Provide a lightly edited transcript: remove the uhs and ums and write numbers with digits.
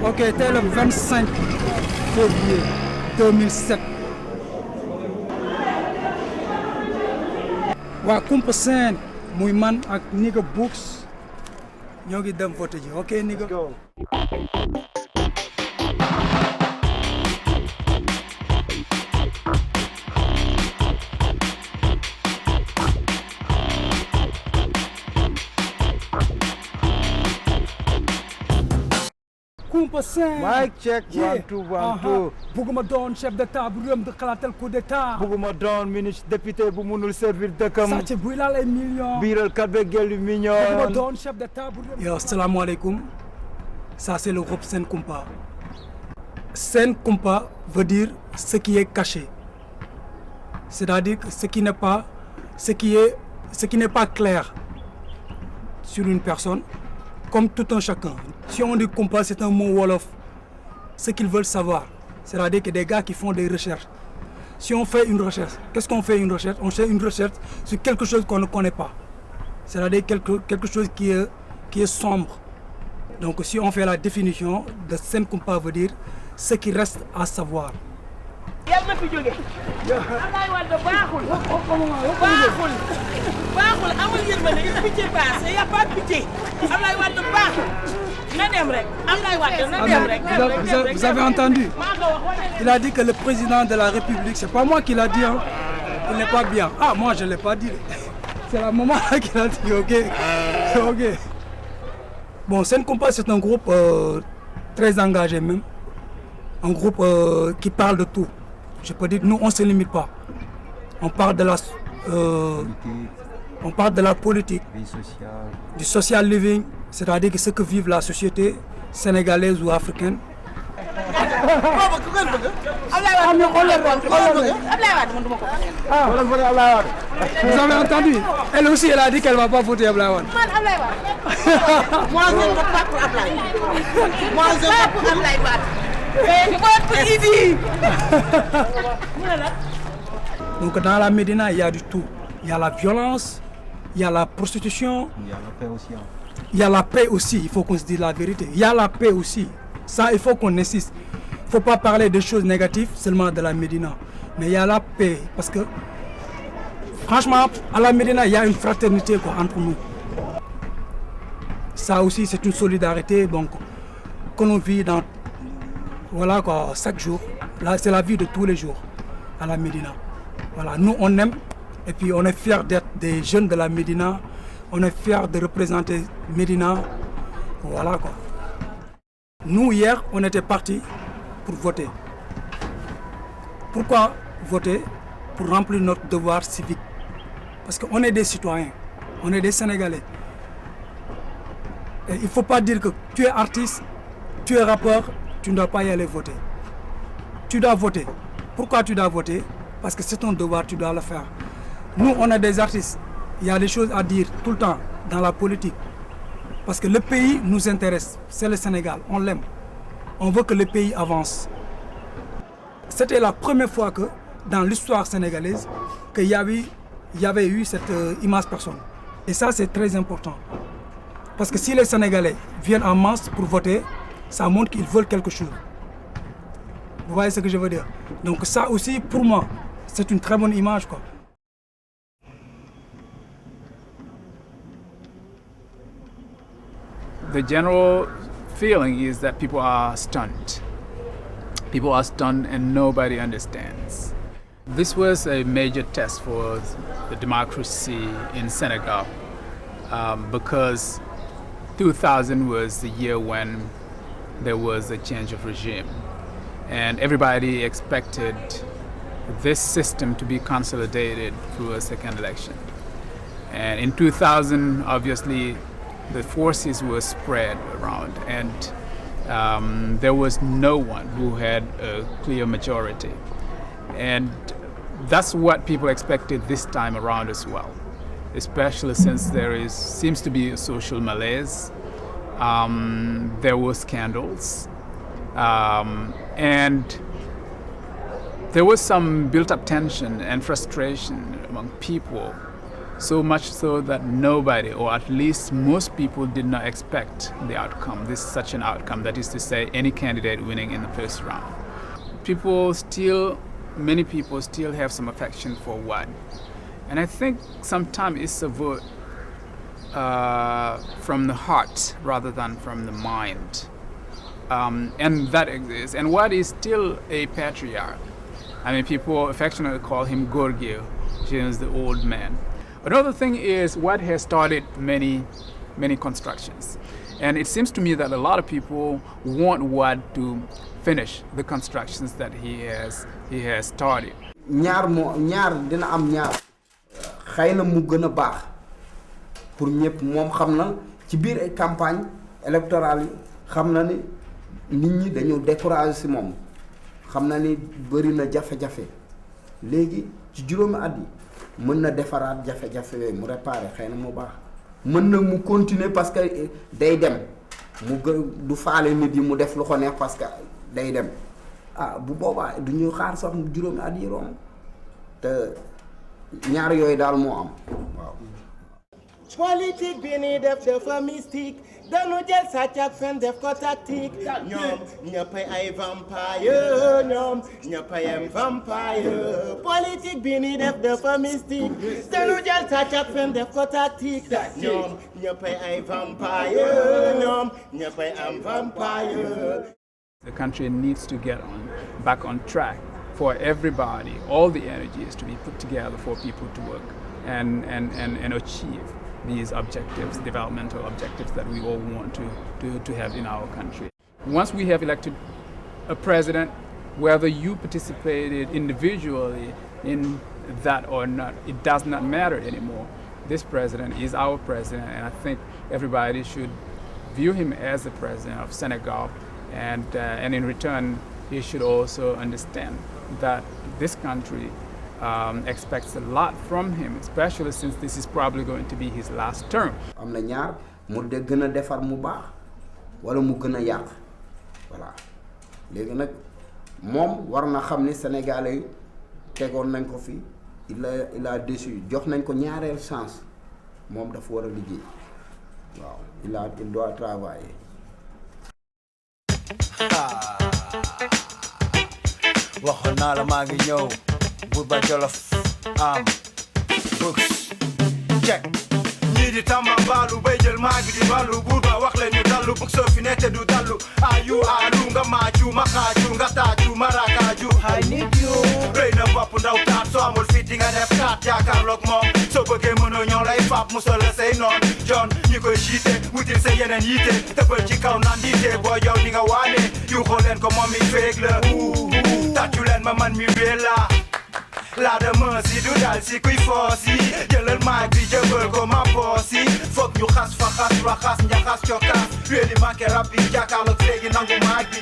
Ok, c'était le 25 février 2007. waa Kumpa Seen muy man ak Nigga Books ñoo ngi dem vote ji ok Nigga. Kumpa Seen. Mic check 1 2 1 2. Bëgguma doon chef d'état bu réew mi di xalaatal coup d'état. Bëgguma doon ministre député bu munul servir dëkkam. sàcc buy laal ay millions. biiral kat beeg gel yu mignon. Bëgguma doon chef d'état bu réew mi. Yo, asalaamaaleykum. Ça c'est le groupe Sen Kumpa. Sen Kumpa veut dire ce qui est caché. C'est-à-dire que ce qui n'est pas clair sur une personne, comme tout un chacun. Si on dit Kumpa, c'est un mot wolof. Ce qu'ils veulent savoir, c'est-à-dire que des gars qui font des recherches. Si on fait une recherche, qu'est-ce qu'on fait une recherche? On fait une recherche sur quelque chose qu'on ne connaît pas. C'est-à-dire quelque chose qui est sombre. Donc si on fait la définition de Sen Kumpa veut dire ce qui reste à savoir. yàlla na fi jóge Ablaye Wade baaxul amul yërmande il pitié passe y a pas de pitié Ablaye Wade baaxul na dem rek Ablaye Wade na dem rek. Vous avez entendu? Il a dit que le président de la République, c'est pas moi qui l'a dit, hein. Il n'est pas bien. Ah, moi je l'ai pas dit. C'est la maman qui l'a dit, ok. Ok. Bon, Sen Kumpa c'est un groupe très engagé même. Un groupe qui parle de tout. Je peux dire, nous, on ne se limite pas. On parle de la politique, du social living, c'est-à-dire que ce que vive la société sénégalaise ou africaine. Vous avez entendu? Elle aussi, elle a dit qu'elle ne va pas voter Ablaye Wade. Moi, je ne vote pas pour Ablaye. Moi, je vote pour Ablaye Wade. Donc dans la Médina, il y a du tout. Il y a la violence, il y a la prostitution. Il y a la paix aussi. Il y a la paix aussi, il faut qu'on se dise la vérité. Il y a la paix aussi. Ça, il faut qu'on insiste. Il ne faut pas parler de choses négatives seulement de la Médina. Mais il y a la paix. Parce que, franchement, à la Médina, il y a une fraternité quoi, entre nous. Ça aussi, c'est une solidarité donc, que l'on vit dans... Voilà quoi, chaque jour. Là, c'est la vie de tous les jours à la Médina. Voilà, nous on aime et puis on est fiers d'être des jeunes de la Médina. On est fiers de représenter Médina. Voilà quoi. Nous hier, on était partis pour voter. Pourquoi voter? Pour remplir notre devoir civique. Parce qu'on est des citoyens, on est des Sénégalais. Et il ne faut pas dire que tu es artiste, tu es rappeur, tu ne dois pas y aller voter. Tu dois voter. Pourquoi tu dois voter? Parce que c'est ton devoir, tu dois le faire. Nous, on est des artistes. Il y a des choses à dire tout le temps dans la politique. Parce que le pays nous intéresse. C'est le Sénégal, on l'aime. On veut que le pays avance. C'était la première fois que, dans l'histoire sénégalaise, qu'il y avait eu cette immense personne. Et ça, c'est très important. Parce que si les Sénégalais viennent en masse pour voter, ça montre qu'ils veulent quelque chose. Vous voyez ce que je veux dire? Donc ça aussi, pour moi, c'est une très bonne image, quoi. The general feeling is that people are stunned. People are stunned and nobody understands. This was a major test for the democracy in Senegal because 2000 was the year when there was a change of regime. And everybody expected this system to be consolidated through a second election. And in 2000, obviously, the forces were spread around, and there was no one who had a clear majority. And that's what people expected this time around as well, especially since seems to be a social malaise. There were scandals, and There was some built-up tension and frustration among people, so much so that nobody, or at least most people, did not expect the outcome, such an outcome, that is to say, any candidate winning in the first round. Many people still have some affection for Wade. And I think sometimes it's a vote from the heart rather than from the mind. And that exists. And Wade is still a patriarch. I mean, people affectionately call him Gorgio, which is the old man. Another thing is Wade has started many constructions. And it seems to me that a lot of people want Wade to finish the constructions that he has started. ñaar dina am ñaar xeyna mu gëna baax pour ñepp mom xamna ci biir ay campagne électorale xamna ni nit ñi dañu décourager ci mom xamna ni bari na jafé jafé légui ci juroomi at yi mën na défarat jafé jafé yoy mu réparer xeyna mu baax mën na mu continuer parce que day dem mu du faalé nit yi mu def lu ko neex parce que day dem bu boba duñu xaar sax juroomi at yi rom te ñaar yoy dal mo am waaw politique bi ni def dafa mystique dañu jël sàcc ak fen def ko tactique ñoom ñëppay ay vampire ñoom ñëppay am vampire politique bi ni def dafa mystique dañu jël sàcc ak fen def ko tactique ñoom ñëppay ay vampire ñoom ñëppay am vampire. The country needs to get back on track for everybody, all the energies to be put together for people to work and achieve these objectives, developmental objectives that we all want to have in our country. Once we have elected a president, whether you participated individually in that or not, it does not matter anymore. This president is our president, and I think everybody should view him as the president of Senegal. And in return, he should also understand that this country expects a lot from him, especially since this is probably going to be his last term. Amna ñaar mu de gëna défar mu baax wala mu gëna yaq voilà légui nak mom warna xamni sénégalais tégon nañ ko fi il a déçu jox nañ ko ñaarel chance mom dafa wara liggéey waaw il doit travailler. waxoon naa la maa ngi ñëw Buurba Jolof am books check ñii di tamba baalu bay jël maa ngi di baalu Buurba wax leen ñu dallu bug soo fi nette du dallu ayu alu nga maaju ma xaaju nga taaju ma raakaaju I need you rëy na bopp ndaw taat soo amul fit di nga def taat jaakaarloog moom soo bëggee mënoo ñoo lay fab musal la say noon John ñi koy jiite wutil sa yeneen yiite tëbal ci kaw naan diite boo yow di nga waane yu xool leen ko moom mi féeg la tàccu leen ma man mi wee la dama si du dal si kuy foosi jëlal maag bi jëbal ko ma poosi foog ñu xas fa xas raxas njaxas cokkaas wéeli manqué rab bi jàkkaarloog léegi nangu maag bi